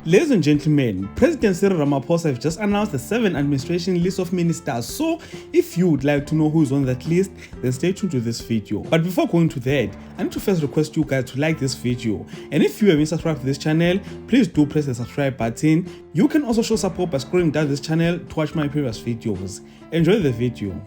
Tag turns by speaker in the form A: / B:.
A: Ladies and gentlemen, President Cyril Ramaphosa has just announced the 7 administration list of ministers. So if you would like to know who is on that list, then stay tuned to this video. But before going to that, I need to first request you guys to like this video. And if you haven't subscribed to this channel, please do press the subscribe button. You can also show support by scrolling down this channel to watch my previous videos. Enjoy the video.